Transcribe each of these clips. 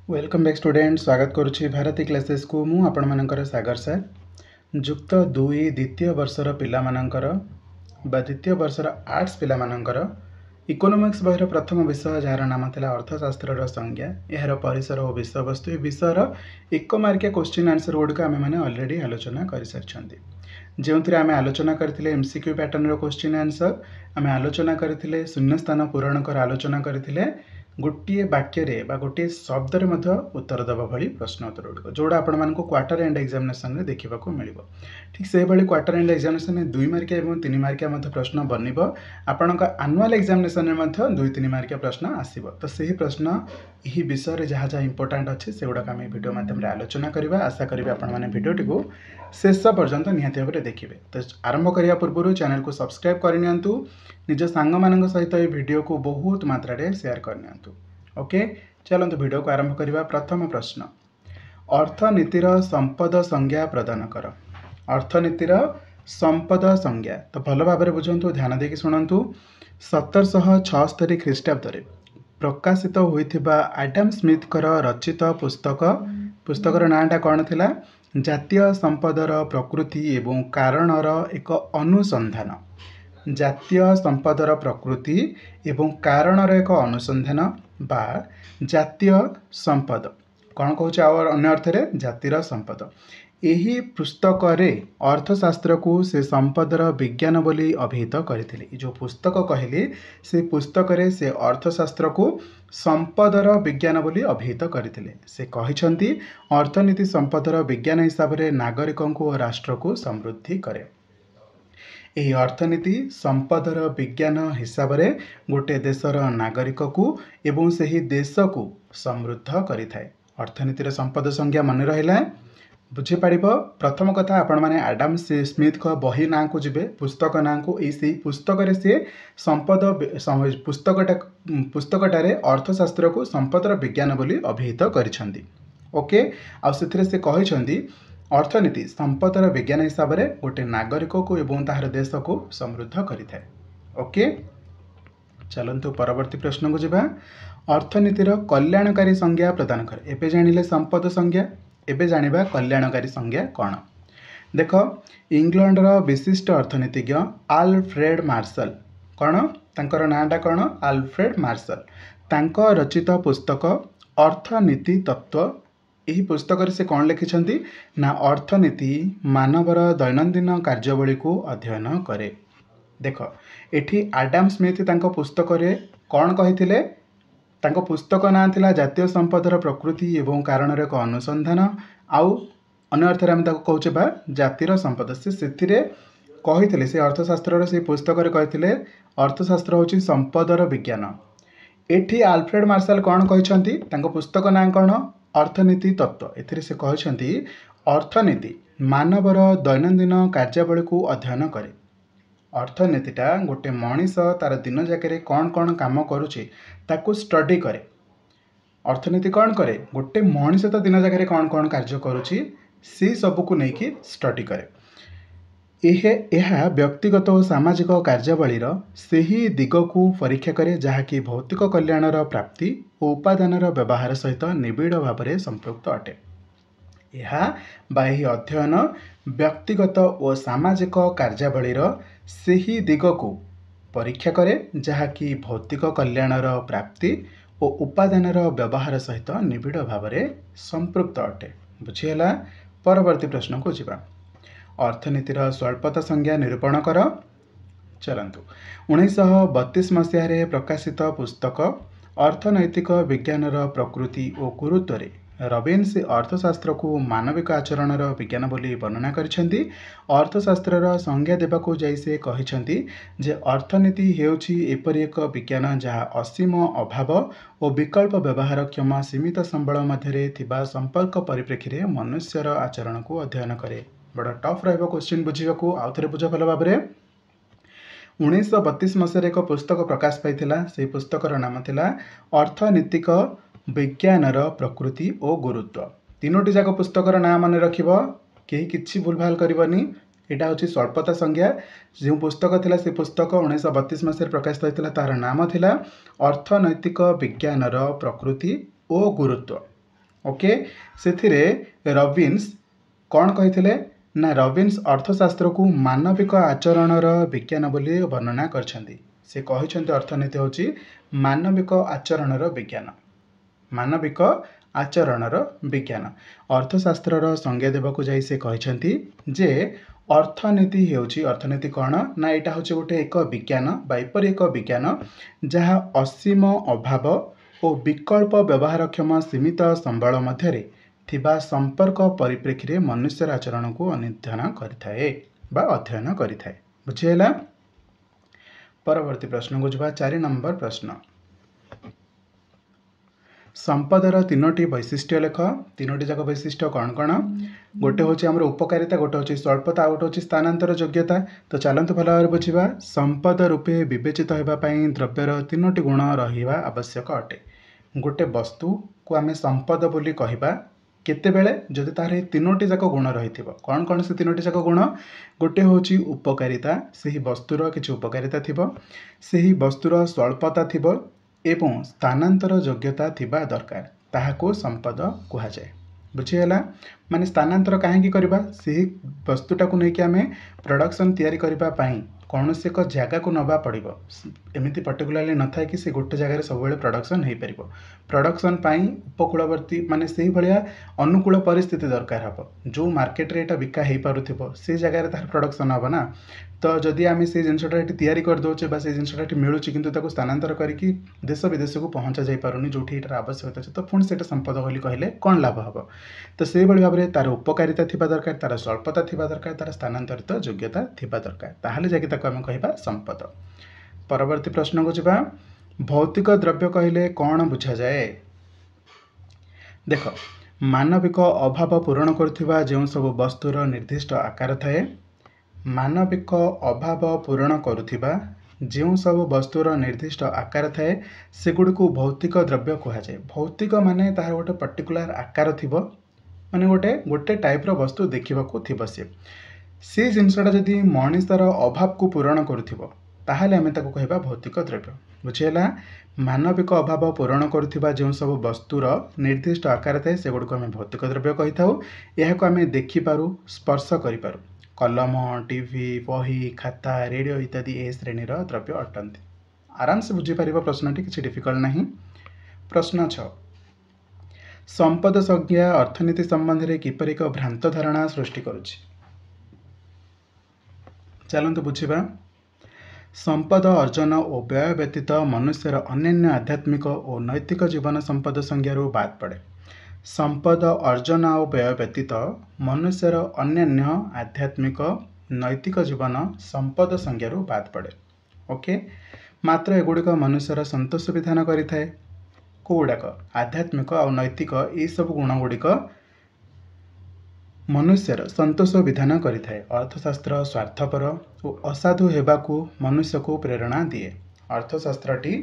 Welcome back student स्वागत करुच्ची Bharti classes को मु आपण मानकर सागर सर जुक्त 2 द्वितीय वर्षर पिला मानकर बा द्वितीय वर्षर आर्ट्स पिला मानकर इकोनॉमिक्स बहिर प्रथम विषय जार नाम था अर्थशास्त्र संज्ञा यार परिसर और विषय वस्तु ए विषयर 1 मार्किया क्वेश्चन आंसर गुड़िक आम मैंने अलरेडी आलोचना कर सारी जो आम आलोचना करते एमसीक्यू पैटर्न क्वेश्चन आंसर आम आलोचना करते शून्य स्थान पूरण कर आलोचना करते गोटे वाक्य गोटे शब्द उत्तर देवा भाई प्रश्न उत्तर गुड़िक जोड़ा आपण मानक क्वार्टर एंड एग्जामिनेशन में देखा मिल ठीक से भाई क्वार्टर एंड एग्जामिनेशन में 2 मार्किया और 3 मार्किया प्रश्न बनब आपण आनुआल एग्जामिनेशन में 2-3 मार्किया प्रश्न आसब तो सही प्रश्न यही विषय जहाँ जहाँ इंपोर्टाट अच्छे से गुड़ाक आम भिडियो मध्यम आलोचना करवा आशा करी आपने भिडियोटी को शेष पर्यंत निहाती भाव में देखिए। तो आरंभ करने पूर्व चैनल को सब्सक्राइब करनी निज सांग मान सहित ये वीडियो को बहुत मात्रा शेयर करनी। ओके चलते वीडियो को आरंभ करवा। प्रथम प्रश्न अर्थनीतिर संपद संज्ञा प्रदान कर। अर्थनीतिर संपद संज्ञा तो भल भाव में बुझंतु ध्यान देकी शुणु 1776 ख्रीष्टाब्द प्रकाशित होइथिबा आडम स्मिथ रचित पुस्तकर नाटा कौन थिला जातीय संपदर प्रकृति एवं कारणर एक अनुसंधान। जातीय संपदर प्रकृति एवं कारणर एक अनुसंधान बा जातीय संपद कौन कहूँ अन्य अर्थ में जातिर संपद। यही पुस्तक अर्थशास्त्र को से संपदर विज्ञान बोली अभिहित करथिले। जो पुस्तक कहली से पुस्तक से अर्थशास्त्र को संपदर विज्ञान बोली अभिहित करथिले। से कहिसंती अर्थनीति संपदर विज्ञान हिसाब से नागरिकों को और राष्ट्र को समृद्धि करे। यही अर्थनीति संपदर विज्ञान हिसाब से गोटे देशर नागरिक को एवं सही देश को समृद्ध करिथाए। अर्थनीतिर संपद संज्ञा मन रहा बुझीपार। प्रथम कथा आपण मैंने आडम स्मिथ का बही ना को जी पुस्तक ना को यही पुस्तक सी संपद पुस्तकटारे अर्थशास्त्र को संपदर विज्ञान बोली अभिहित करिसेंती। ओके आउ से कहिसेंती अर्थनीति संपदर विज्ञान हिसाब से गोटे नागरिक को एवं तार देश को समृद्ध करिथाए। ओके चलतु परवर्ती प्रश्न को जावा। अर्थनीतिर कल्याणकारी संज्ञा प्रदान कर। एबे जानिले संपद संज्ञा एबे जानिबा कल्याणकारी संज्ञा कौन। देख इंग्लैंडर विशिष्ट अर्थनीतिज्ञ आल्फ्रेड मार्शल कौन तांकर नाटा कौन आल्फ्रेड मार्शल तांको रचित पुस्तक अर्थनीति तत्व। यही पुस्तक से कौन लिखिछंती ना अर्थनीति मानवर दैनंदिन कार्यावली को अध्ययन करे। देख एठी आडम स्मिथ तांको पुस्तक रे कौन कहिथिले तांको पुस्तक ना थिला जातीय संपदर प्रकृति एवं कारणर एक अनुसंधान आउ अन्य अर्थ में कहचे बा जातिर संपद। से कही से अर्थशास्त्र से पुस्तक कही अर्थशास्त्र होची संपदर विज्ञान। एठी आल्फ्रेड मार्शल कौन कहते तांको पुस्तक ना कौन अर्थनीति तत्व। एथिरे से कहते अर्थनीति मानवर दैनंदिन कार्यावली को अध्ययन करे। अर्थनीतिटा गोटे मनीष तार दिन जाके कौन कौन काम करुचे ताकू स्टडी करे। अर्थनीति कौन करे गोटे मनीष तो दिन जाके कौन कौन कार्य करुची सी सबू को लेकिन स्टडी करे। यह व्यक्तिगत और सामाजिक कार्यावलीर सही दिग को परीक्षा करे जहाँकि भौतिक कल्याणर प्राप्ति और उपादानर व्यवहार सहित निबिड़ भाव में संपृक्त अटे। यही अध्ययन व्यक्तिगत और सामाजिक कार्यावलीर सही दिग को परीक्षा करे जहाँकि भौतिक कल्याणर प्राप्ति और उपादानर व्यवहार सहित निबिड़ भाव में संपृक्त अटे। बुझीगला। परवर्ती प्रश्न को जावा। अर्थनीतिर स्वल्पता संज्ञा निरूपण कर। चलतु 1932 मसीह प्रकाशित पुस्तक अर्थनैतिक विज्ञानर प्रकृति और गुरुत्व रबिन्स अर्थशास्त्र को मानविक आचरणर विज्ञान बोली वर्णना करिसेंती। अर्थशास्त्रर संज्ञा देबाकू जाई से कहिसेंती जे अर्थनीति हेउची एपरि एक विज्ञान जहाँ असीम अभाव और विकल्प व्यवहारक्षम सीमित संबल मध्य थिबा संपर्क परिप्रेक्षी में मनुष्यर आचरण को अध्ययन करे। बड़ा टफ रहिबो क्वेश्चन बुझीबाकू आउ थरे बुझ भल भाव में। 1932 मसीह एक पुस्तक प्रकाश पाइथिला। से पुस्तकर नाम थिला अर्थनीतिक विज्ञानर प्रकृति और गुरुत्व। तीनोटी जाक पुस्तकर ना मन रखिब कहीं किसी भूल भाल करनी। यहाँ हूँ स्वल्पता संज्ञा जो पुस्तक थिला से पुस्तक 1932 मसीह प्रकाशित होता है तार नाम थिला अर्थनैतिक विज्ञानर प्रकृति और गुरुत्व। ओके से रॉबिन्स कौन कही ना रॉबिन्स अर्थशास्त्र को मानविक आचरणर विज्ञान बोली वर्णना करछंती से कहते अर्थनीति हूँ मानविक आचरणर विज्ञान मानविक आचरणर विज्ञान अर्थशास्त्र संज्ञा देवाक जाई से कहते जे अर्थनीति हेउची अर्थनीति कौन ना यहाँ हूँ गोटे एक विज्ञान एपरी एक विज्ञान जहाँ असीम अभाव और विकल्प व्यवहारक्षम सीमित संबल मध्य थिबा संपर्क परिप्रेक्षी में मनुष्यर आचरण को अनुध्यान करिथाए बा अध्ययन करिथाए बुझीगला। परवर्ती प्रश्न को जवा 4 नंबर प्रश्न संपदर तीनोटी वैशिष्ट्य लेख तीनोटी जाक वैशिष्ट्य कौन कौन गोटे हूँ आम उपकारिता गोटे हूँ स्वल्पता गोटे हूँ स्थानांतर योग्यता तो चलतु भल भाव बुझा संपद रूपे विवेचित होगापाई द्रव्यर तीनोटी गुण रहा आवश्यक अटे गोटे वस्तु को आम संपद बोली कहबा केतेबेले जदि तार तीनोटी जाक गुण रही कौन कौन से तीनोटी जाक गुण गोटे हूँ उपकारिता से वस्तुर किसी उपकारिता थिबो से वस्तुर स्वल्पता थिबो एवं स्थानांतर योग्यता थिबा दरकार ताहाको संपद कुहाଯାଏ बुझीगला माने स्थानांतर कहीं करबा से वस्तुटा को लेकिन आम प्रोडक्शन तैयारी करबा पाई कौन से एक जगह को नवा पड़ो एमती पर्टिकुलाली न था कि गोटे जगह सब प्रोडक्शन हो पार प्रोडक्शन उपकूलवर्ती माने से भाया अनुकूल परिस्थिति दरकार हम जो मार्केट रे बिका हो पार से जगह तार प्रोडक्शन हम ना तो जदि आम से जिनटा तैयारी करदे से जिनटा मिलूँ कि स्थानांतर करके देश विदेश को पहुँचा जा पारुनी जो आवश्यकता अच्छे तो पुणी से संपद बोली कहले कौन लाभ हम तो से भाव में तार उपकारिता थिबा दरकार तार स्वल्पता थिबा दरकार तार स्थानांतरित योग्यता थिबा दरकार ताहले जाके ताको आम कहबा संपद। परवर्ती प्रश्न को जबा भौतिक द्रव्य कहले कौन बुझा जाए देख मानविक अभाव पूरण करथिबा जो सब वस्तुर निर्दिष्ट आकार थाए मानविक अभाव पूरण करुथिबा जो सब वस्तुर निर्दिष्ट आकार थाए सेगुड़ को भौतिक द्रव्य कहुए भौतिक माने तार गोटे पर्टिकुलर आकार थिबो माने गोटे गोटे टाइप्र वस्तु देखा थी से जिनसटा जदि मनुष्यर अभाव को पूरण करुथिबो ताहले आमे ताको कहबा भौतिक द्रव्य बुझीगला। मानविक अभाव पूरण करुथिबा जो सब वस्तुर निर्दिष्ट आकार थाए सेगुड़ को आमे भौतिक द्रव्य कही थाउ एहाको आमे देखि पारु स्पर्श करि पारु कलम टीवी बही खाता रेडियो इत्यादि ए श्रेणीर द्रव्य अटंती आराम से बुझीपर प्रश्नटी किसी डिफिकल्ट नहीं। प्रश्न 6 संपद संज्ञा अर्थनीति संबंध में किपर एक भ्रांत धारणा सृष्टि करुछि चलतु बुझा संपद अर्जन और व्यय व्यतीत मनुष्यर अन्य आध्यात्मिक और नैतिक जीवन संपद संज्ञा बाद पड़े संपद अर्जन और व्यय व्यतीत मनुष्यर अन्य आध्यात्मिक नैतिक जीवन संपद संज्ञा बाद पड़े ओके मात्र एगुड़िक मनुष्यर संतोष विधान करें कौड़ाक आध्यात्मिक और नैतिक ये सब गुण गुड़िक मनुष्यर संतोष विधान करें अर्थशास्त्र स्वार्थपर और असाधु होगाकू मनुष्य को प्रेरणा दिए अर्थशास्त्रटी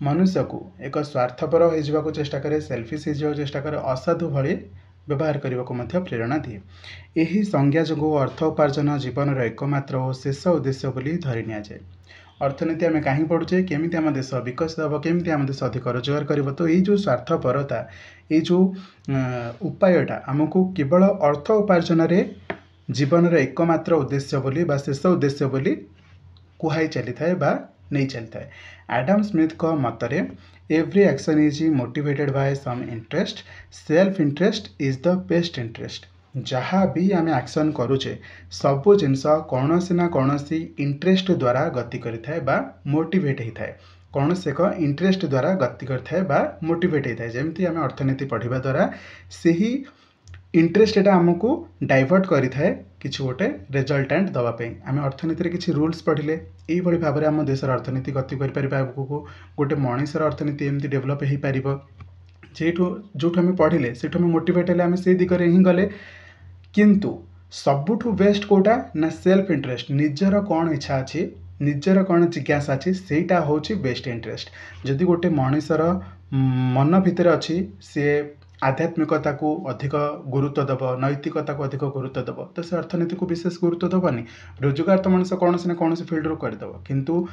मनुष्य को एक स्वार्थपर हो चेष्टा करे सेल्फिश हो चेष्टा करे असाधु भली व्यवहार करने को प्रेरणा दिए यही संज्ञा जो अर्थ उपार्जन जीवन एकमात्र और शेष उद्देश्य बोली धरी नि जाए अर्थनीति आम कहीं पढ़ुचे केमी आम देश विकसित हम केमी आम देश अधिक रोजगार कर तो ये जो स्वार्थपरता ये जो उपायटा आमको केवल अर्थ उपार्जन जीवन एकमात्र उद्देश्य बोली बा शेष उद्देश्य बोली कुहाई चली थाए बा नहीं चलता है। एडम स्मिथ का मतरे every action is motivated by some interest self interest is the best interest जहाँ भी आम एक्शन करुचे सबू जिनस कौन ना कौन इंटरेस्ट द्वारा गति करें बा मोटिवेट होता है कौन से एक इंटरेस्ट द्वारा गति करें बा मोटिवेट होता है जमती आम अर्थनीति पढ़ा द्वारा से ही इंटरेस्ट एटा आमको डाइवर्ट करें किसी गोटे रिजल्टांट दवाई आम अर्थनीति किसी रूल्स पढ़ले यही भाव में आम देशर अर्थनीति गति कर गोटे मनुष्यर अर्थनीति एमती डेभलप हो पार जो आम पढ़ले से मोटिवेट हेल्ले से दिगरे ही गले किंतु सबुठु बेस्ट कोटा ना सेल्फ इंटरेस्ट निजर कौन इच्छा अच्छी निजर कौन जिज्ञासा अच्छी सेटा हूँ बेस्ट इंटरेस्ट जदि गोटे मनुष्यर मन भितर अच्छी सी आध्यात्मिकता को अधिक गुरुत्व दब नैतिकता को अधिक गुरुत्व दब तो से अर्थनीति को विशेष गुरुत्व दबनी रोजगार तो मनुष्य कौन से ना कौन फील्ड रू करदेव किंतु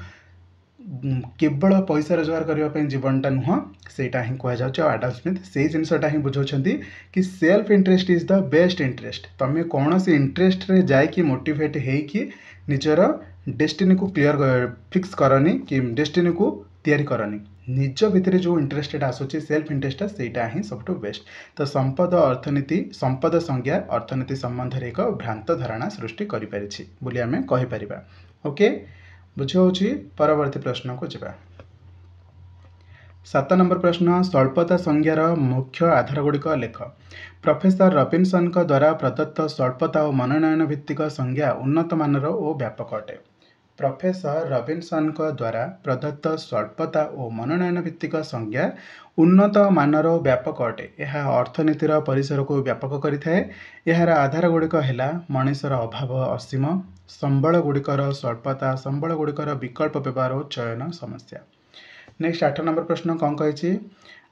केवल पैसा रोजगार करने जीवनटा नुह सेटा ही कहुच्छे। आडम स्मिथ से जिनसा ही बुझाते कि self interest is the best interest. तुम्हें कौन सी इंटरेस्ट रे जाकि मोटिवेट होकि निजर डेस्टिनी को क्लियर फिक्स करनी कि डेस्टिनी को तैयारी करनी निज भितर जो इंटरेस्ट आसूँ सेल्फ इंटरेस्ट सेटा ही सब बेस्ट। तो संपद अर्थनीति संपद संज्ञा अर्थनीति संबंध में एक भ्रांत धारणा सृष्टि करें आम कहीपर। ओके बुझे परवर्ती प्रश्न को जावा। 7 नंबर प्रश्न स्वल्पता संज्ञार मुख्य आधार गुड़िक लेख। प्रोफेसर रबिनसन द्वारा प्रदत्त स्वल्पता और मनोनयन भित्तिक संज्ञा उन्नत मानर और व्यापक अटे। प्रोफेसर रबिनसन द्वारा प्रदत्त स्वल्पता और मनोनयन भित्तिक संज्ञा उन्नत मानर व्यापक अटे। यह अर्थनीतिर परिसर को व्यापक करिथाए। यार आधार गुड़िक है मनुष्यर अभाव असीम, संबल गुड़िकर स्वल्पता, संबल गुड़िकर विकल्प व्यवहार और चयन समस्या। नेक्स्ट 8 नंबर प्रश्न कौन कही।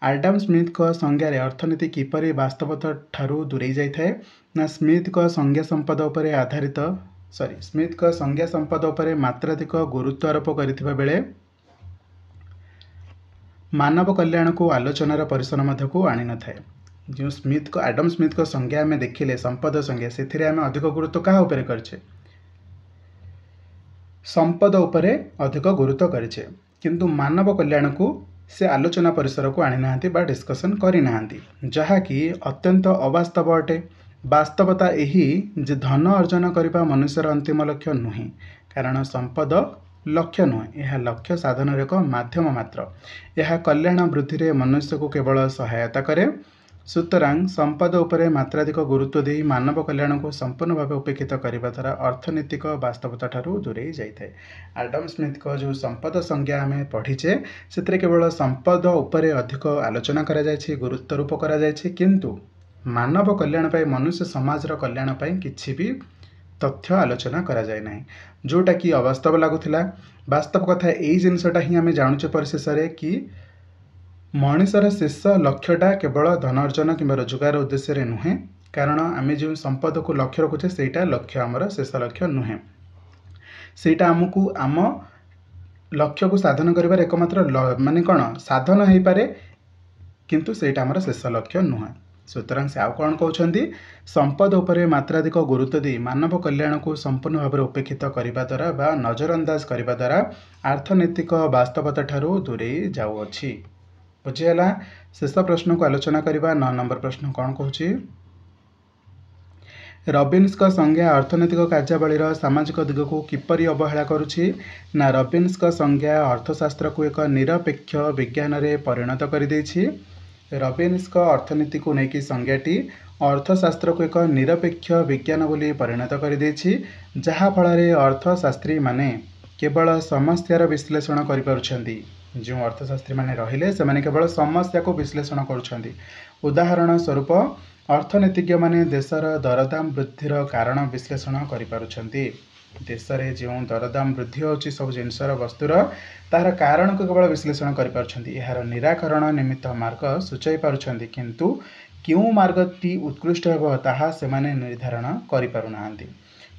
आडम स्मिथ को संज्ञार अर्थनीति किपरि वास्तवता ठारू दूरे जाए ना स्मिथ को संज्ञा संपद उपर आधारित स्मिथ को संज्ञा संपद उपर मात्राधिक गुरुत्व आरोप करथिबा बेले मानव कल्याण को आलोचनार परिसर मध्य को आनी न थाए। जो स्मिथ को आडम स्मिथ को संज्ञा आम देखिले संपद संज्ञा से आम अधिक गुरुत्व क्या उपर करछे संपद उपरे अधिक गुरुत्व करिछे किंतु मानव कल्याण को से आलोचना परिसर को आनी नांती बा डिस्कसन करी नांती जहाँकि अत्यंत अवास्तव अटे। वास्तवता यही जे धन अर्जन करने मनुष्यर अंतिम लक्ष्य नुहे कारण संपद लक्ष्य नुहे यह लक्ष्य साधन एक माध्यम मात्र। यह कल्याण वृद्धि रे मनुष्य को केवल सहायता करे। सुतरां संपद उपरे मात्राधिक गुरुत्व दे मानव कल्याण को संपूर्ण भाव उपेक्षित करने द्वारा अर्थनीतिक वास्तवता ठारू दूरे जाए। आडम स्मिथ को जो संपद संज्ञा आम पढ़ीचे से केवल संपद उपरे अधिक आलोचना करा जायछि, गुरुत्वारोप करा जायछि किंतु मानव कल्याण पाई मनुष्य समाजर कल्याण पाई किछि भी तथ्य आलोचना करा जाए नहीं जोटा कि अवास्तव लगुला। वास्तव कथा यही जिनसटा ही आम जानूचे परिशेष कि मनुष्यर शेष लक्ष्यटा केवल धन अर्जन कि रोजगार उद्देश्य नुहे कारण आम जो संपद को लक्ष्य रखुचे सेटा लक्ष्य आमर शेष लक्ष्य नुहे सेटा आमको आम लक्ष्य को साधन कर एकमात्र माने कौन साधन हो पारे किंतु सेटा आमर शेष लक्ष्य नुहे। सुतरां से आउ कौन कहते संपद उपरे मात्राधिक गुरुत्व दे मानव कल्याण को संपूर्ण भाव में उपेक्षित करने द्वारा बा नजरअंदाज करने द्वारा अर्थनैतिक वास्तवता ठारू दूरे जाऊँगी। बुझीगला। शेष प्रश्न को आलोचना करवा। 9 नंबर प्रश्न कौन कहूँ रबिन्स का संज्ञा अर्थनैतिक कार्यावलीर सामाजिक दिग को किपरि अवहेला करुछि ना रबिन्स का संज्ञा अर्थशास्त्र को एक निरपेक्ष विज्ञान रे परिणत कर देछि। रबिन्स का अर्थनीति को लेकिन संज्ञाटी अर्थशास्त्र को एक निरपेक्ष विज्ञान बोली परिणत कर देछि जहाँ फल अर्थशास्त्री माने केवल समस्यार विश्लेषण करिपारुछन्ति। जो अर्थशास्त्री माने रहिले से माने केवल समस्या को विश्लेषण करुछन्ति। उदाहरण स्वरूप अर्थनीतिज्ञ माने देशर दरदाम वृद्धिर कारण विश्लेषण करिपारुछन्ति। देश में जो दरदाम वृद्धि होची सब जिनसर वस्तुर तार कारण को केवल विश्लेषण करिपारुछन्ति। यार निराकरण निमित्त मार्ग सूचाई पारुछन्ति किंतु क्यों मार्गटी उत्कृष्ट हेबो ताहा सेमाने निर्धारण करिपारुनाहांति।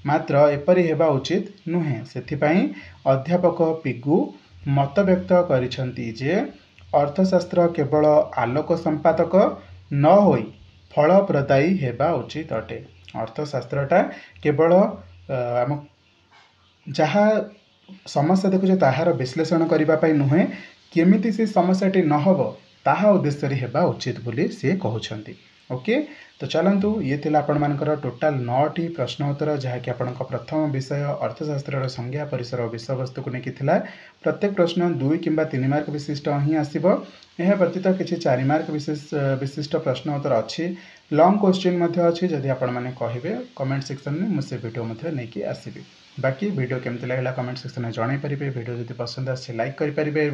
मात्र एपरि हेबा उचित नुहे। सेथिपाई अध्यापक पिगु मत व्यक्त करिछन्ति जे अर्थशास्त्र केवल आलोक संपादक न होई फलप्रदायी हेबा उचित अटे। अर्थशास्त्रटा केवल आम जहाँ समस्या देखुचे ताहार विश्लेषण करने नुहे केमिति से समस्याटी नहब ताहा उद्देश्य हेबा उचित बोली सी कहते। ओके तो चलतु ये थिला आपण मानकर टोटाल 9टी प्रश्न उत्तर जहाँकि आपण प्रथम विषय अर्थशास्त्र संज्ञा परिसर विषय वस्तु को लेकिन प्रत्येक प्रश्न 2 किंबा 3 मार्क विशिष्ट ही आसो। यह व्यतीत किसी 4 मार्क विशिष्ट प्रश्न उत्तर अच्छी लॉन्ग क्वेश्चन अच्छी जदि आपण मैंने कहे कमेंट सेक्शन में मुझे वीडियो नहीं आसबि। बाकी वीडियो केमती लगे कमेंट सेक्शन में जन पारे। वीडियो जब पसंद आसे लाइक करेंगे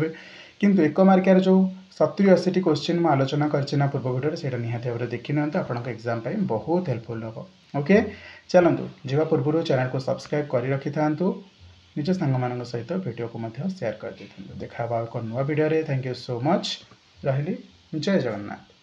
किंतु 1 मार्कियार जो 70-80 क्वेश्चन मैं आलोचना करना पूर्व वीडियो से निहाती भाव देखी ना आपंक एग्जाम बहुत हेल्पफुल हम। ओके चलतु जीवा पूर्व चैनल को सब्सक्राइब कर रखी था निज सांग सहित वीडियो को शेयर कर देखा एक नुआ video. Thank you so much. रही जय जगन्नाथ।